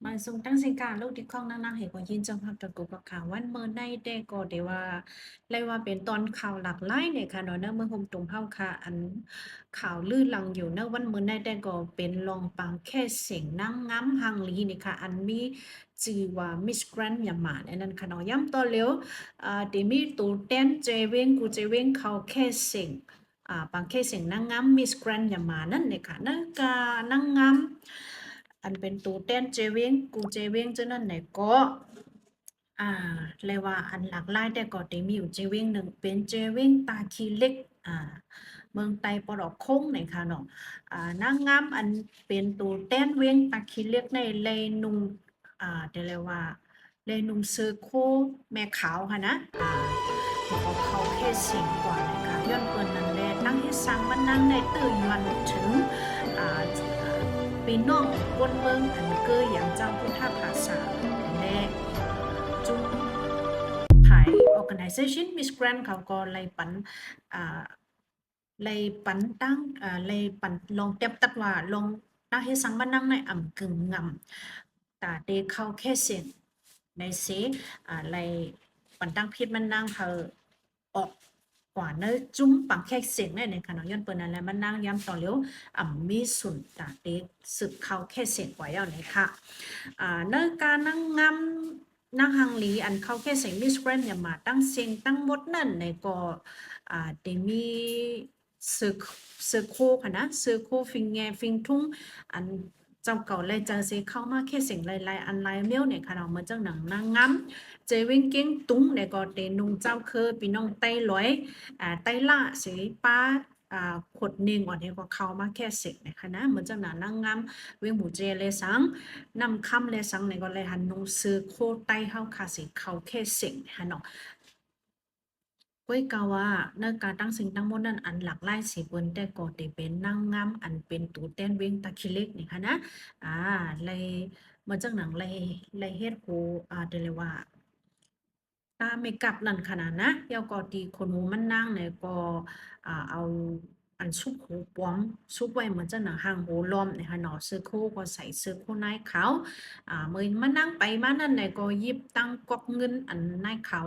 มาส่งตั้งสิการลูกที่ข้องนั่งเหตุว่ายินจังหับตะกุกกับข่าววันเมื่อในแต่ก็เดี๋ยวว่าเลยว่าเป็นตอนข่าวหลากหลายเนี่ยค่ะเนาะเนอะเมื่อคมตรงเฮาค่ะอันข่าวลื่นลังอยู่เนอะวันเมื่อในแต่ก็เป็นรองปังแค่เสียงนางงามฮังลีเนี่ยค่ะอันมีชื่อว่ามิสแกรนด์ยามาอันนั้นค่ะเนาะย้ำต่อเร็วเดี๋ยวมีตูเต้นเจเวงกูเจเวงเขาแค่เสียงปังแค่เสียงนางงามมิสแกรนด์ยามานั่นเนี่ยค่ะนั่นกานางงาม อันเป็นตูเต้นเจเวงกูเจเวงเจ้านั่นไหนก็อ่าเลยว่าอันหลากหลายแต่ก็ได้มีอยู่เจเวงหนึ่งเป็นเจเวงตาคีเล็กเมืองไตปลอกคงไหนค่ะเนาะนางงามอันเป็นตูเต้นเวงตาคีเล็กในเลยนุงเดี๋ยวเลยว่าเลยนุงเซอร์โคแม่ขาวค่ะนะแล้วก็เขาแค่เสียงกว่านะคะย้อนเปิ้นนั่นแหละนั่งให้สังมันนั่งในตื่นมันถึงอ่า ปีน้องก้นเมืองอันเกออย่างเจ้าพุทธภาษาและจุงภาย organization Miss Grand เขาก็ไล่ปันอ่าไล่ปันตั้งไล่ปันลองเต็บตัดว่าลองตั้งให้สังมานั่งในอ่ำกึ่งงำตาเดเข้าแค่เสียงในเสไล่ปันตั้งพิษมันนั่งเขาออกกว่าเนื้อจุ้มปังแค่เสียงในขณะย้อนเปิ้นอะไรมันนั่งย้ำต่อเร็วมีสุนตาเด็กสึกเขาแค่เสียงไว้เอาเลยค่ะเนื้อการนั่งงำนั่งหังหลีอันเขาแค่เสียงมิสแกรนอย่ามาตั้งเสียงตั้งหมดนั่นในก็เดมีสึกสึกโคค่ะนะสึกโคฟิงแงฟิงทุ่งอันเจ้าเก่าเลยจะเสียเข้ามาแค่เสียงลายอันลายเมียวเนี่ยค่ะเราเหมือนเจ้าหนังนางงำเจวิงเก้งตุ้งในก็เดนุงเจ้าเคอพี่น้องไต้ลอยไต้ล่าสีป้าขดเนียงอ่อนเนี่ยก็เข้ามาแค่เสกนะคะนะเหมือนจังหนานั่งงามเวงหมูเจเลยสังนำคำเลยสังในก็เลยหันนงซื้อโคไต้เฮาคาสิเขาแค่เสกนะคะเนาะก้อยกาว่าในการตั้งสิ่งตั้งหมดนั้นอันหลากหลายสิเปิ้นแต่ก็ได้เป็นนางงามอันเป็นตูเต้นเวงตะคิเล็กนี่ค่ะนะอ่าเลยเหมือนจังหนังเลยเฮ็ดโหเดี๋ยวเลยว่า ตาเมกับนั่นขนาดนะเดี๋ยวก็ตีคนหูมันนั่งเนี่ยก็เอาอันซุปหูป้อมซุปไว้เหมือนจะหนังหางหูล้อมเนี่ยค่ะเนาะซื้อคู่ก็ใส่ซื้อคู่นายเขาเมื่อมานั่งไปมานั่นเนี่ยก็หยิบตังกอกเงินอันนายเขา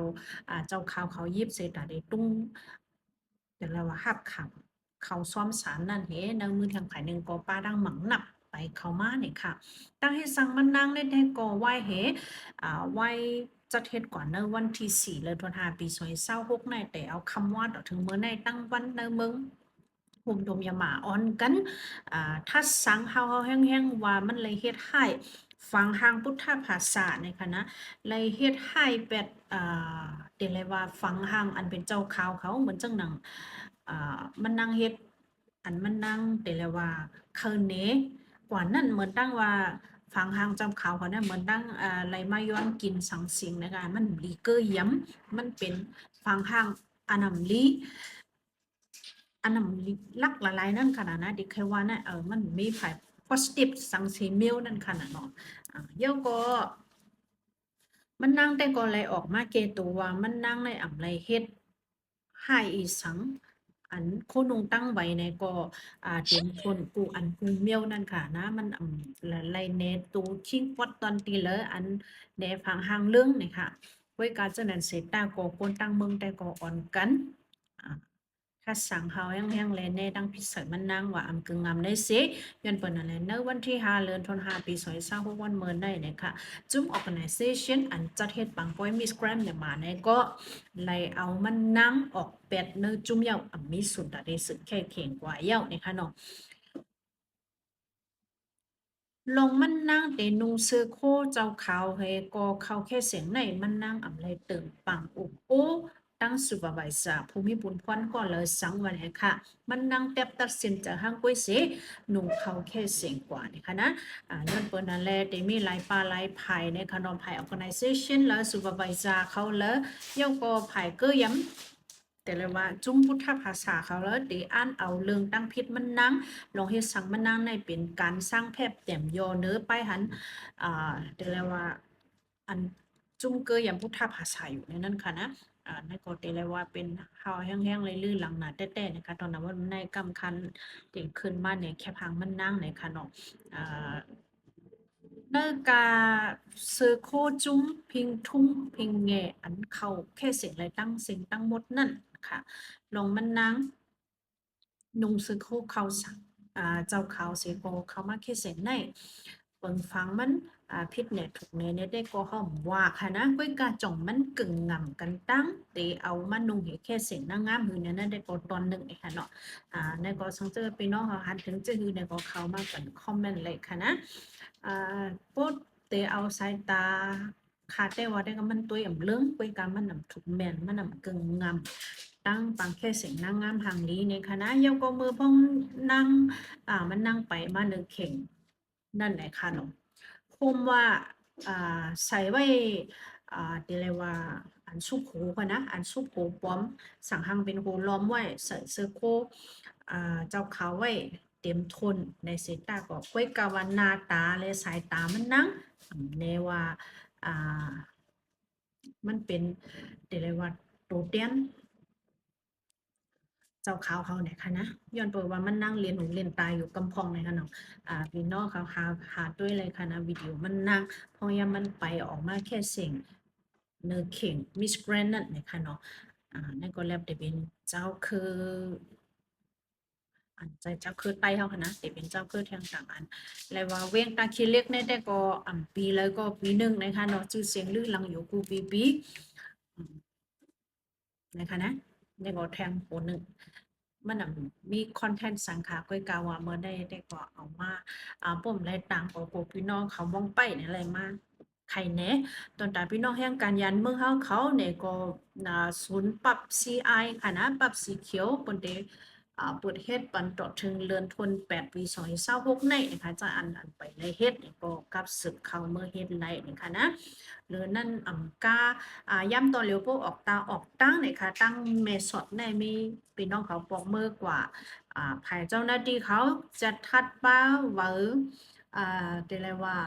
เจ้าเขาเขาหยิบเสร็จได้ตุ้งแต่ละว่าหับขังเขาซ้อมสารนั่นเฮ้นางมือทางฝ่ายหนึ่งก็ป้าดังหมังหนับไปเขามาเนี่ยค่ะตั้งให้สั่งมันนั่งได้ก็ไหวเฮ ไว้จัดเฮ็ดก่อนในวันที่4เดือนธันวาปี2026ในแต่เอาคำว่าต่อถึงเมื่อในตั้งวันในเมืองหุ่มดมยาหมาออนกันถ้าสังเฮาแห้งๆว่ามันเลยเฮ็ดให้ฟังทางพุทธภาษาในคณะเลยเฮ็ดให้เป็ดเดี๋ยวเลยว่าฟังทางอันเป็นเจ้าข่าวเขาเหมือนจังหนังมันนั่งเฮ็ดอันมันนั่งเดี๋ยวเลยว่าเคินเนกว่านั้นเหมือนตั้งว่า ฟังทางจำเขาเขาเนี่ยเหมือนดังไรมาย้อนกินสังสิงนะคะมันลีเกอร์ย้ำมันเป็นฟังทางอันนำลีอันนำลีลักละลายนั่นขนาดนะดิเคยว่านะมันมีฝ่าย positive สังสีเมลนั่นขนาดเนาะเยาก็มันนั่งแต่ก็เลยออกมาเกตัวว่ามันนั่งในอ่ำไรเฮ็ดให้อีสังอันโคนงตั้งไว้ในก็เป็นคนกูอันกูเมียวนั่นค่ะนะมันละไรเนตูชิงปอดตอนตีเลยอันในฟังหางเรื่องนี่ค่ะไว้การจะนั้นเสร็จตาก็คนตั้งเมืองแต่ก็อ่อนกันอ่าถ้าสั่งเฮาแห้งๆเลยในดังพิเศษมันนางว่าอำกึ่งงำได้สิย้อนเปิ้นนั่นแหละในวันที่5เดือนธันวาปี2026วันเมินได้นะคะ จุม organization อันจัดเฮ็ดปังปอยมิสแกรมเนี่ยมาเนี่ยก็ไล่เอามันนั่งออกเป็ดเนื้อจุ่มเยามีสุดได้สึกแค่เข่งกว่าเยาเนี่ยค่ะเนาะลงมันนั่งเตนุงเสื้อโคเจ้าขาวเฮก็เขาแค่เสียงในมันนั่งอำไรเติมปังอุโอตั้งสุบไวซาภูมิบุญพรก็เลยสังวันให้ค่ะมันนั่งเต็บตัดสินจากห้างกุ้ยเสหนุ่งเขาแค่เสียงกว่านี่ค่ะนะนั่นเปิ้นนั่นแหละเตมีหลายปลาหลายภายในขนมภาย organization แล้วสุบไวซาเขาแล้วเย่าก็ภายเกยำแต่เลยว่าจุ้มพุทธภาษาเขาแล้วตีอ่านเอาเรื่องตั้งพิษมันนั่ง ลองเฮ็ดสังมะนางในเป็นการสร้างแพบแต้มยอเน้อไปหันเดี๋ยวแล้วว่าอันจุ่มเกยอย่างพุทธภาษาอยู่ในนั้นค่ะนะในก็เตเลยว่าเป็นเฮาแห้งๆเลยลื่นหลังหนาแต้ๆนะคะตอนนั้นว่าในกำคันเต็งขึ้นมาเนี่ยแค่พังมันนั่งในค่ะเนาะอ่าใน กาเซอโคจุ้มพิงทุ่งพิงแง่อันเข้าแค่เสียงไรตั้งเสียงตั้งหมดนั่นค่ะลองมันนังนุงซึโคเขาสักเจ้าเขาเสียโกเขามาแค่เสียงในเปิงฟังมันพิษเนี่ยถูกเนี่ยได้ก็ห้อมว่าค่ะนะก้อยกาจ่องมันกึ่งงำกันตั้งเตเอามานุงเหแค่เสียงนางงามหือเนี่ยนั่นได้ก็ตอนหนึ่งเองค่ะเนาะในก็สังเจอพี่น้องเขาหันถึงจะหือในก็เขามากันคอมเมนต์เลยค่ะนะปุ๊บเตเอาสายตาขาดได้ว่าได้ก็มันตัวอย่างเรื่องก้อยกามันนำถูกแมนมันนำกึ่งงำ ตั้งปังแค่เสียงนางงามทางนี้ในคณะเยาก็มือพ้องนั่งมันนั่งไปมาหนึ่งเข่งนั่นแหละค่ะเนาะคุมว่าใส่ไว้เดี๋ยวเลยว่าอันซุปโหกันนะอันซุปโหป้อมสั่งหังเป็นโหล้อมไว้ใส่เสื้อโคเจ้าเขาไว้เต็มทนในเซตาก็ก้วยกาวันนาตาและสายตามันนั่งในว่าอ่ามันเป็นเดี๋ยวเลยว่าโตเตียน เจ้าเขาเขาเนี่ยค่ะนะย้อนเปิดว่ามันนั่งเรียนหูเรียนตายอยู่กำพองเลยค่ะเนาะพี่น้องเขาหาด้วยเลยค่ะนะวิดีโอมันนั่งพอยามันไปออกมาแค่เสียงเนื้อเข่งมิสแกรนนั่นเนี่ยค่ะเนาะนั่นก็แล้วแต่เป็นเจ้าคืออันใจเจ้าคือไต้เขาค่ะนะแต่เป็นเจ้าคือทางต่างอันแล้วว่าเวียงตาคีเล็กเนี่ยได้ก็ปีแล้วก็ปีหนึ่งนะคะเนาะชื่อเสียงลือลังอยู่กูปีนะคะนะได้ก็แทงโหนึ่ง มันน่ะมีคอนเทนต์สังขาก้อยกาว่าเมื่อได้ก็เอามาผมไล่ต่างของพวกพี่น้องเขามองไปเนี่ยอะไรมาใครแหน่ตอนตาพี่น้องแห่งการยันเมืองเฮาเขาเนี่ยก็ศูนย์ปรับ CI ค่ะนะปรับสีเขียวเปิ้นได้เปิดเฮ็ดปันต่อถึงเรือนทน8ปี2026ในนะคะจะอันไปในเฮ็ดเนี่ยก็กับศึกเข้าเมื่อเฮ็ดไล่นะคะนะหรือนั่นกาย่ำตอนเหลียวพวกออกตาออกตั้งเนี่ยค่ะตั้งเมสอดในมีพี่น้องเขาปอกมือกว่าภายเจ้าหน้าที่เขาจะทัดบ้าเวอเรียกว่า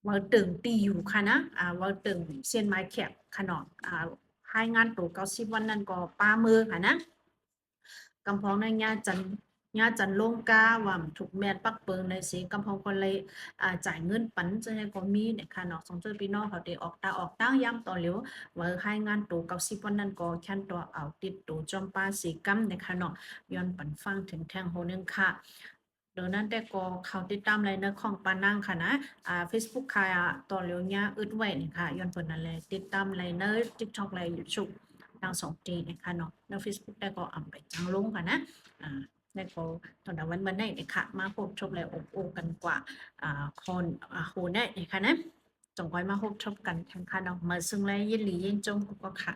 เวอตึงตีอยู่ค่ะนะเวอตึงเส้นไม้แคบขนาดให้งานตัว90วันนั้นก็ป้ามือค่ะนะ กำพองในญาจันลงกาว่าถูกแมนปักเปิงในสีกำพองคนเลยจ่ายเงินปันจะให้ก็มีเนี่ยค่ะเนาะสองเจ้าพี่น้องเขาได้ออกตาออกตั้งย้ำต่อเหลียวว่าให้งานตัว90วันนั้นก็แค่นตัวเอาติดตัวจอมปาสีกัมเนี่ยค่ะเนาะย้อนปันฟังถึงแทงโหนึงค่ะเดี๋ยวนั้นแต่ก็เขาติดตามเลยนะของปานังค่ะนะFacebook ค่ะต่อเหลียวเนี่ยอึดไว้เนี่ยค่ะย้อนเพิ่นนั่นแหละติดตามเลยเนอะ TikTok เลย YouTube ทั้งสองทีนะคะเนาะใน Facebook ได้ก็อ่ำไปจังลงค่ะนะได้ก็ตอนนั้นวันได้นะคะมาพบชมและอบโอ้กันกว่าคนโหได้นะคะนะจงคอยมาพบชมกันทั้งค่ะเนาะมาซึ่งและยินหลียินจงก็ค่ะ